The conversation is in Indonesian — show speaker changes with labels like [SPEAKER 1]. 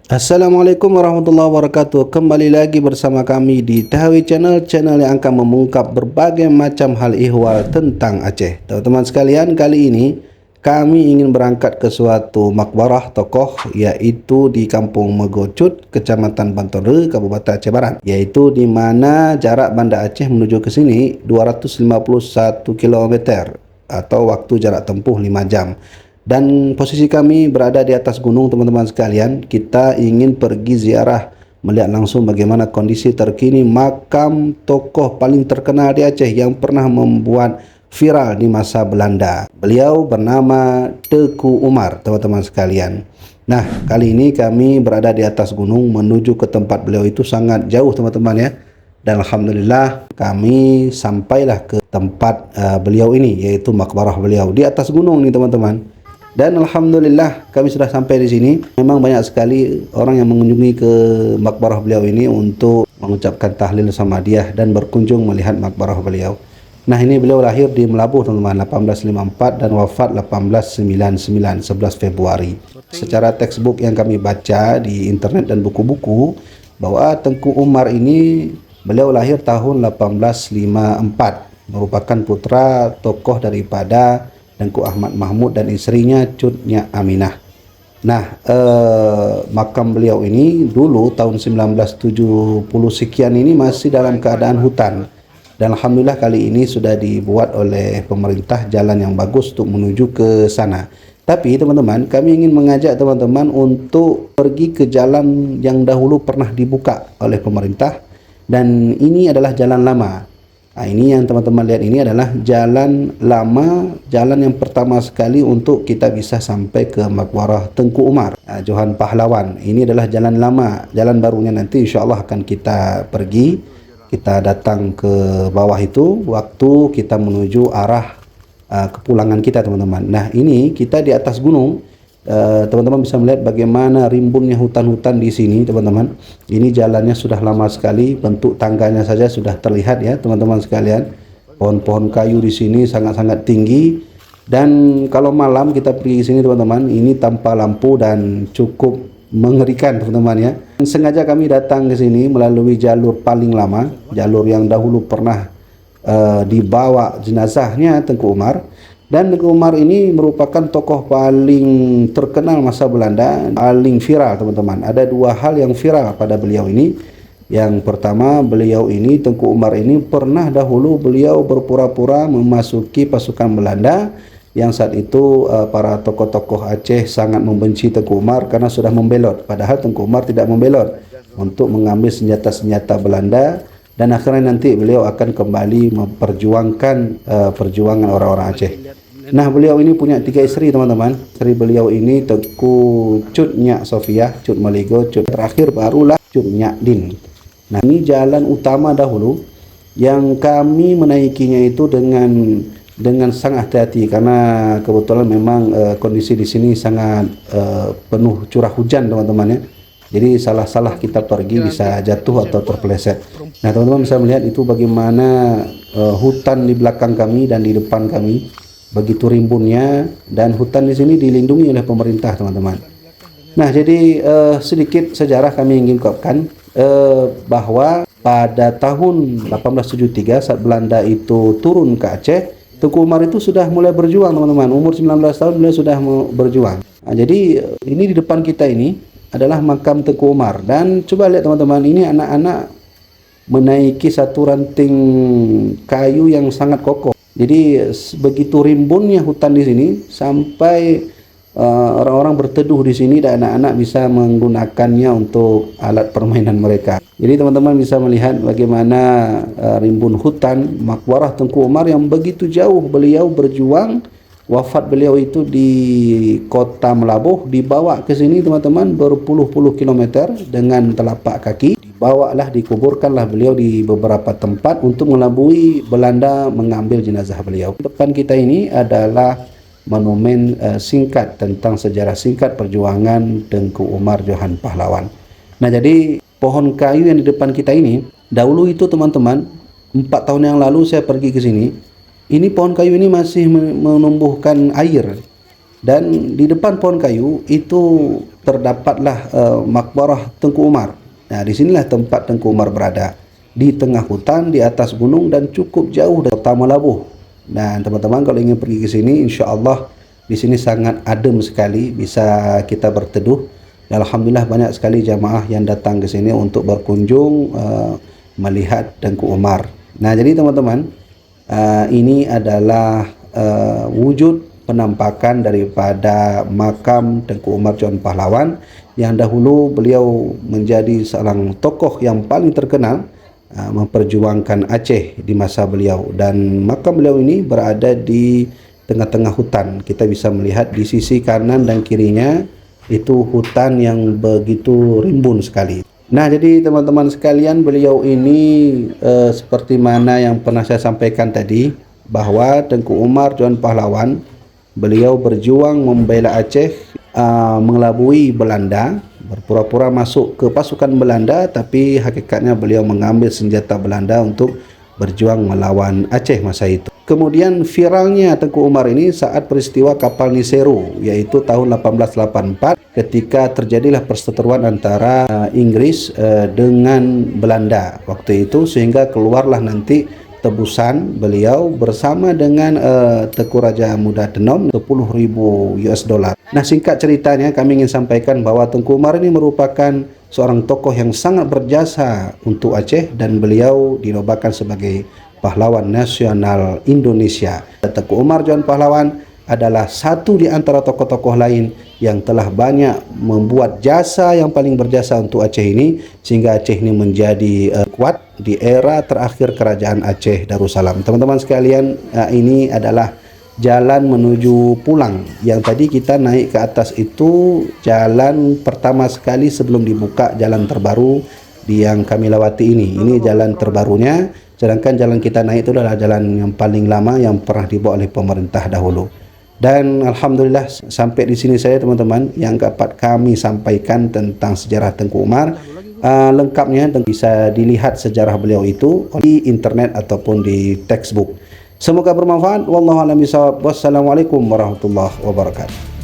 [SPEAKER 1] Assalamualaikum warahmatullahi wabarakatuh. Kembali lagi bersama kami di Tahawi Channel yang akan mengungkap berbagai macam hal ihwal tentang Aceh. Teman-teman sekalian, kali ini kami ingin berangkat ke suatu makbarah tokoh, yaitu di Kampung Megocut, Kecamatan Bantore, Kabupaten Aceh Barat, yaitu di mana jarak Banda Aceh menuju ke sini 251 kilometer atau waktu jarak tempuh 5 jam. Dan posisi kami berada di atas gunung, teman-teman sekalian. Kita ingin pergi ziarah, melihat langsung bagaimana kondisi terkini makam tokoh paling terkenal di Aceh yang pernah membuat viral di masa Belanda. Beliau bernama Teuku Umar, teman-teman sekalian. Nah, kali ini kami berada di atas gunung menuju ke tempat beliau itu sangat jauh, teman-teman ya. Dan alhamdulillah kami sampailah ke tempat beliau ini, yaitu makbarah beliau di atas gunung nih, teman-teman. Dan alhamdulillah kami sudah sampai di sini. Memang banyak sekali orang yang mengunjungi ke makbarah beliau ini untuk mengucapkan tahlil sama dia dan berkunjung melihat makbarah beliau. Nah, ini beliau lahir di Melabuh, teman-teman, 1854 dan wafat 1899, 11 Februari. Secara textbook yang kami baca di internet dan buku-buku, bahwa Tengku Umar ini beliau lahir tahun 1854, merupakan putra tokoh daripada Tengku Ahmad Mahmud dan istrinya Cut Nyak Aminah. Nah, makam beliau ini dulu tahun 1970 sekian ini masih dalam keadaan hutan. Dan alhamdulillah kali ini sudah dibuat oleh pemerintah jalan yang bagus untuk menuju ke sana. Tapi teman-teman, kami ingin mengajak teman-teman untuk pergi ke jalan yang dahulu pernah dibuka oleh pemerintah, dan ini adalah jalan lama. Nah, ini yang teman-teman lihat ini adalah jalan lama, jalan yang pertama sekali untuk kita bisa sampai ke makbarah Tengku Umar, Johan Pahlawan. Ini adalah jalan lama. Jalan barunya nanti insya Allah akan kita pergi, kita datang ke bawah itu waktu kita menuju arah kepulangan kita, teman-teman. Nah, ini kita di atas gunung. Teman-teman bisa melihat bagaimana rimbunnya hutan-hutan di sini, teman-teman. Ini jalannya sudah lama sekali, bentuk tangganya saja sudah terlihat ya, teman-teman sekalian. Pohon-pohon kayu di sini sangat-sangat tinggi, dan kalau malam kita pergi ke sini, teman-teman, ini tanpa lampu dan cukup mengerikan, teman-teman ya. Sengaja kami datang ke sini melalui jalur paling lama, jalur yang dahulu pernah dibawa jenazahnya Tengku Umar. Dan Tengku Umar ini merupakan tokoh paling terkenal masa Belanda, paling viral, teman-teman. Ada dua hal yang viral pada beliau ini. Yang pertama, beliau ini, Tengku Umar ini, pernah dahulu beliau berpura-pura memasuki pasukan Belanda, yang saat itu para tokoh-tokoh Aceh sangat membenci Tengku Umar karena sudah membelot. Padahal Tengku Umar tidak membelot untuk mengambil senjata-senjata Belanda. Dan akhirnya nanti beliau akan kembali memperjuangkan perjuangan orang-orang Aceh. Nah, beliau ini punya 3 istri, teman-teman. Istri beliau ini Tengku Cut Nyak Sofiah, Cut Maligo, Cut terakhir barulah Cut Nyak Din. Nah, ini jalan utama dahulu yang kami menaikinya itu dengan sangat hati-hati karena kebetulan memang kondisi di sini sangat penuh curah hujan, teman-teman ya. Jadi salah-salah kita pergi bisa jatuh atau terpeleset. Nah, teman-teman bisa melihat itu bagaimana hutan di belakang kami dan di depan kami begitu rimbunnya, dan hutan di sini dilindungi oleh pemerintah, teman-teman. Nah, jadi sedikit sejarah kami ingin ungkapkan bahwa pada tahun 1873 saat Belanda itu turun ke Aceh, Tengku Umar itu sudah mulai berjuang, teman-teman. Umur 19 tahun beliau sudah berjuang. Nah, jadi ini di depan kita ini adalah makam Tengku Umar, dan coba lihat, teman-teman, ini anak-anak menaiki satu ranting kayu yang sangat kokoh. Jadi begitu rimbunnya hutan di sini sampai orang-orang berteduh di sini dan anak-anak bisa menggunakannya untuk alat permainan mereka. Jadi teman-teman bisa melihat bagaimana rimbun hutan makbarah Tengku Umar yang begitu jauh beliau berjuang. Wafat beliau itu di kota Melabuh, dibawa ke sini, teman-teman, berpuluh-puluh kilometer dengan telapak kaki. Dibawalah, dikuburkanlah beliau di beberapa tempat untuk mengelabui Belanda mengambil jenazah beliau. Depan kita ini adalah monumen singkat tentang sejarah singkat perjuangan Tengku Umar Johan Pahlawan. Nah, jadi pohon kayu yang di depan kita ini, dahulu itu, teman-teman, 4 tahun yang lalu saya pergi ke sini. Ini pohon kayu ini masih menumbuhkan air, dan di depan pohon kayu itu terdapatlah makbarah Tengku Umar. Nah, di sinilah tempat Tengku Umar berada, di tengah hutan, di atas gunung dan cukup jauh dari kota Malabuh. Dan teman-teman kalau ingin pergi ke sini, insya Allah di sini sangat adem sekali, bisa kita berteduh. Alhamdulillah banyak sekali jamaah yang datang ke sini untuk berkunjung melihat Tengku Umar. Nah, jadi teman-teman, ini adalah wujud penampakan daripada makam Tengku Umar John Pahlawan, yang dahulu beliau menjadi seorang tokoh yang paling terkenal memperjuangkan Aceh di masa beliau. Dan makam beliau ini berada di tengah-tengah hutan. Kita bisa melihat di sisi kanan dan kirinya itu hutan yang begitu rimbun sekali. Nah, jadi teman-teman sekalian, beliau ini seperti mana yang pernah saya sampaikan tadi, bahwa Tengku Umar John Pahlawan, beliau berjuang membela Aceh, mengelabui Belanda, berpura-pura masuk ke pasukan Belanda, tapi hakikatnya beliau mengambil senjata Belanda untuk berjuang melawan Aceh masa itu. Kemudian viralnya Tengku Umar ini saat peristiwa kapal Niseru, yaitu tahun 1884, ketika terjadilah perseteruan antara Inggris dengan Belanda waktu itu, sehingga keluarlah nanti tebusan beliau bersama dengan Tengku Raja Muda Tenom, $10.000. Nah, singkat ceritanya kami ingin sampaikan bahwa Tengku Umar ini merupakan seorang tokoh yang sangat berjasa untuk Aceh, dan beliau dinobatkan sebagai pahlawan nasional Indonesia. Tengku Umar John Pahlawan adalah satu di antara tokoh-tokoh lain yang telah banyak membuat jasa, yang paling berjasa untuk Aceh ini, sehingga Aceh ini menjadi kuat di era terakhir kerajaan Aceh Darussalam. Teman-teman sekalian, ini adalah jalan menuju pulang. Yang tadi kita naik ke atas itu jalan pertama sekali sebelum dibuka jalan terbaru yang kami lewati ini. Ini jalan terbarunya, sedangkan jalan kita naik itu adalah jalan yang paling lama yang pernah dibuat oleh pemerintah dahulu. Dan alhamdulillah sampai di sini saya teman-teman yang dapat kami sampaikan tentang sejarah Tengku Umar. Lengkapnya bisa dilihat sejarah beliau itu di internet ataupun di textbook. Semoga bermanfaat. Wallahu a'lam bishawab. Wassalamualaikum warahmatullahi wabarakatuh.